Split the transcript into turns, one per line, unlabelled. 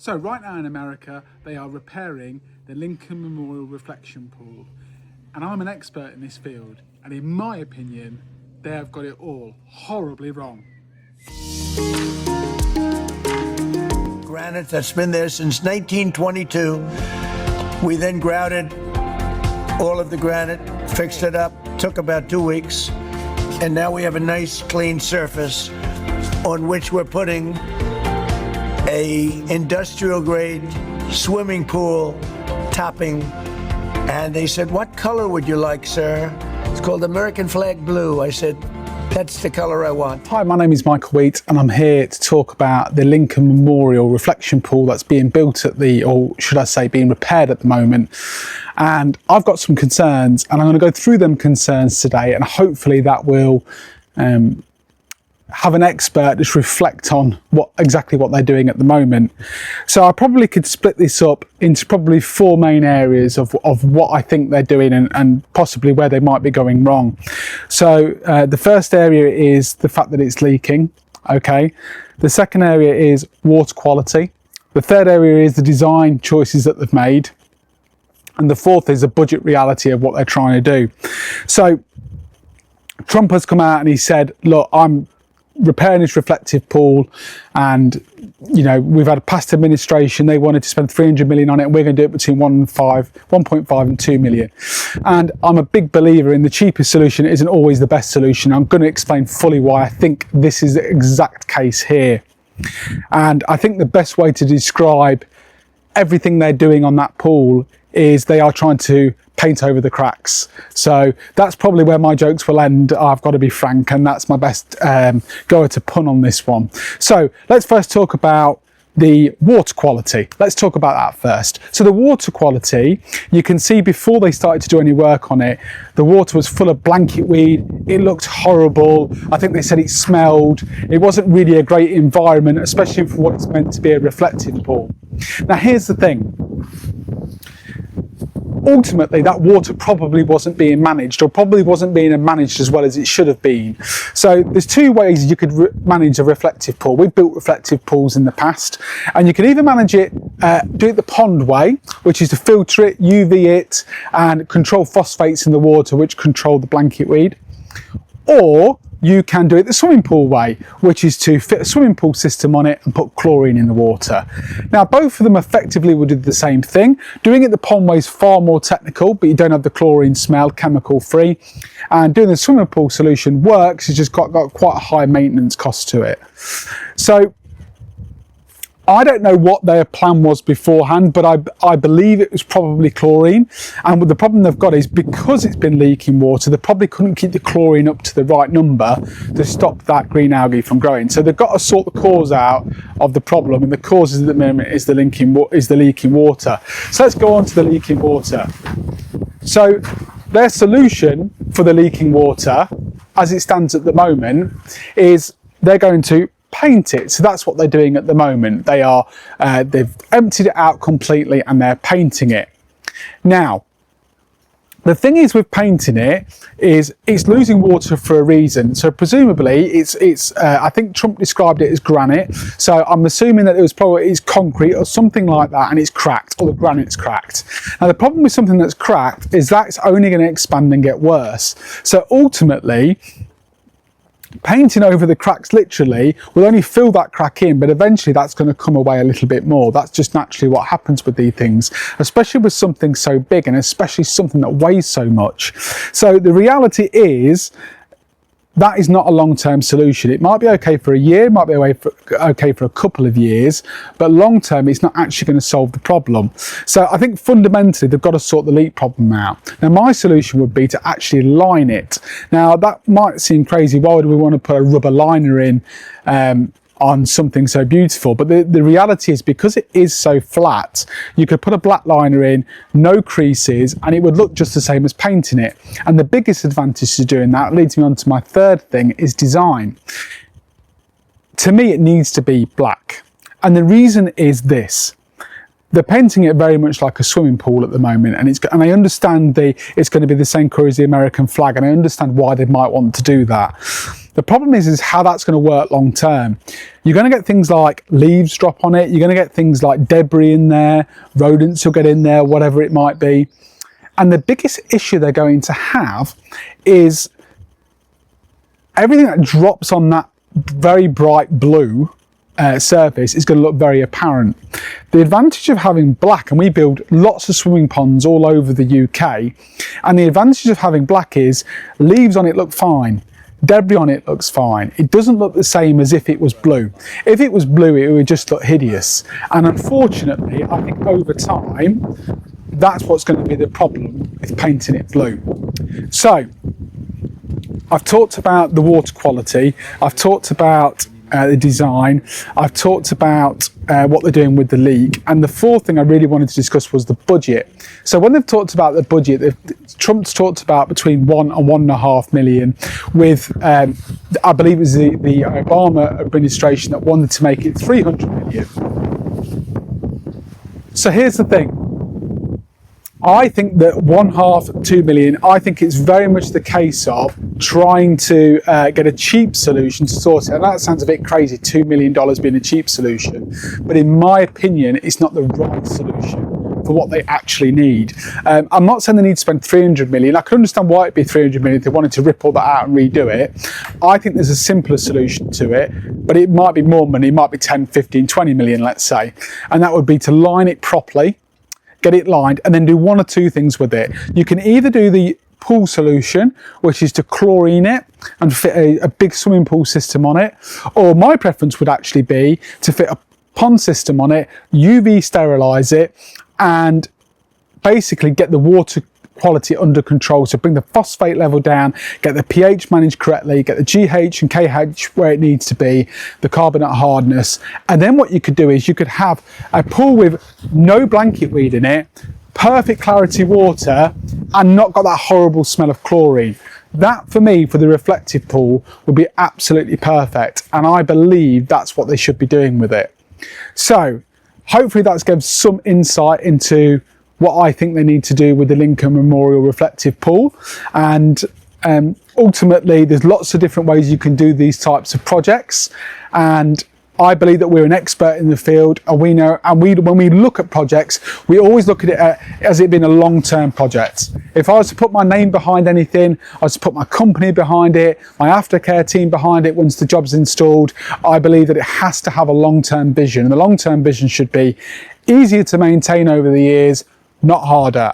So right now in America, they are repairing the Lincoln Memorial reflection pool. And I'm an expert in this field. And in my opinion, they have got it all horribly wrong.
Granite that's been there since 1922. We then grouted all of the granite, fixed it up, took about 2 weeks. And now we have a nice clean surface on which we're putting a industrial grade swimming pool topping. And they said, "What color would you like, sir?" It's called American flag blue. I said, "That's the color I want."
Hi, my name is Michael Wheat and I'm here to talk about the Lincoln Memorial reflection pool that's being built at or should I say being repaired at the moment. And I've got some concerns and I'm going to go through them concerns today, and hopefully that will have an expert just reflect on exactly what they're doing at the moment. So I probably could split this up into probably 4 main areas of what I think they're doing and possibly where they might be going wrong. So the first area is the fact that it's leaking. Okay. The second area is water quality. The third area is the design choices that they've made. And the fourth is the budget reality of what they're trying to do. So Trump has come out and he said, look, I'm repairing this reflective pool, and you know, we've had a past administration, they wanted to spend 300 million on it, and we're going to do it between 1.5 and 2 million. And I'm a big believer in the cheapest solution isn't always the best solution. I'm going to explain fully why I think this is the exact case here. And I think the best way to describe everything they're doing on that pool is they are trying to paint over the cracks. So that's probably where my jokes will end, I've got to be frank, and that's my best go at a pun on this one. So let's first talk about the water quality. Let's talk about that first. So the water quality, you can see before they started to do any work on it, the water was full of blanket weed. It looked horrible. I think they said it smelled. It wasn't really a great environment, especially for what it's meant to be a reflective pool. Now here's the thing. Ultimately, that water probably wasn't being managed, or probably wasn't being managed as well as it should have been. So there's 2 ways you could manage a reflective pool. We've built reflective pools in the past, and you can either manage it, do it the pond way, which is to filter it, UV it, and control phosphates in the water, which control the blanket weed. Or you can do it the swimming pool way, which is to fit a swimming pool system on it and put chlorine in the water. Now, both of them effectively will do the same thing. Doing it the pond way is far more technical, but you don't have the chlorine smell, chemical free. And doing the swimming pool solution works, it's just got quite a high maintenance cost to it. So I don't know what their plan was beforehand, but I believe it was probably chlorine. And the problem they've got is because it's been leaking water, they probably couldn't keep the chlorine up to the right number to stop that green algae from growing. So they've got to sort the cause out of the problem, and the cause at the moment is the leaking water. So let's go on to the leaking water. So their solution for the leaking water, as it stands at the moment, is they're going to paint it. So that's what they're doing at the moment. They are they've emptied it out completely and they're painting it. Now the thing is with painting it is it's losing water for a reason. So presumably it's I think Trump described it as granite, so I'm assuming that it's concrete or something like that, and it's cracked, or the granite's cracked. Now the problem with something that's cracked is that it's only going to expand and get worse. So ultimately painting over the cracks literally will only fill that crack in, but eventually that's going to come away a little bit more. That's just naturally what happens with these things, especially with something so big and especially something that weighs so much. So the reality is that is not a long-term solution. It might be okay for a year, it might be okay for a couple of years, but long-term it's not actually going to solve the problem. So I think fundamentally they've got to sort the leak problem out. Now my solution would be to actually line it. Now that might seem crazy. Why would we want to put a rubber liner in on something so beautiful? But the reality is, because it is so flat, you could put a black liner in, no creases, and it would look just the same as painting it. And the biggest advantage to doing that leads me on to my third thing, is design. To me, it needs to be black. And the reason is this. they're painting it very much like a swimming pool at the moment, and I understand it's going to be the same colour as the American flag, and I understand why they might want to do that. The problem is how that's going to work long term. You're going to get things like leaves drop on it, you're going to get things like debris in there, rodents will get in there, whatever it might be. And the biggest issue they're going to have is everything that drops on that very bright blue surface is going to look very apparent. The advantage of having black, and we build lots of swimming ponds all over the UK, and the advantage of having black is leaves on it look fine, debris on it looks fine. It doesn't look the same as if it was blue. If it was blue, it would just look hideous. And unfortunately, I think over time, that's what's going to be the problem with painting it blue. So I've talked about the water quality, I've talked about the design, I've talked about what they're doing with the leak, and the fourth thing I really wanted to discuss was the budget. So when they've talked about the budget, Trump's talked about between 1 and 1.5 million, with I believe it was the Obama administration that wanted to make it 300 million. So here's the thing. I think that 1.5, 2 million, I think it's very much the case of trying to get a cheap solution to sort it. And that sounds a bit crazy, $2 million being a cheap solution. But in my opinion, it's not the right solution for what they actually need. I'm not saying they need to spend 300 million. I can understand why it'd be 300 million if they wanted to rip all that out and redo it. I think there's a simpler solution to it, but it might be more money. It might be 10, 15, 20 million, let's say. And that would be to line it properly, get it lined, and then do one or two things with it. You can either do the pool solution, which is to chlorine it and fit a big swimming pool system on it, or my preference would actually be to fit a pond system on it, UV sterilize it, and basically get the water quality under control. So bring the phosphate level down, get the pH managed correctly, get the GH and KH where it needs to be, the carbonate hardness. And then what you could do is you could have a pool with no blanket weed in it, perfect clarity water, and not got that horrible smell of chlorine. That for me, for the reflective pool, would be absolutely perfect. And I believe that's what they should be doing with it. So hopefully that's gives some insight into what I think they need to do with the Lincoln Memorial reflective pool. And ultimately there's lots of different ways you can do these types of projects, and I believe that we're an expert in the field, and we know, and when we look at projects, we always look at it as it being a long-term project. If I was to put my name behind anything, I was to put my company behind it, my aftercare team behind it once the job's installed, I believe that it has to have a long-term vision, and the long-term vision should be easier to maintain over the years, not harder.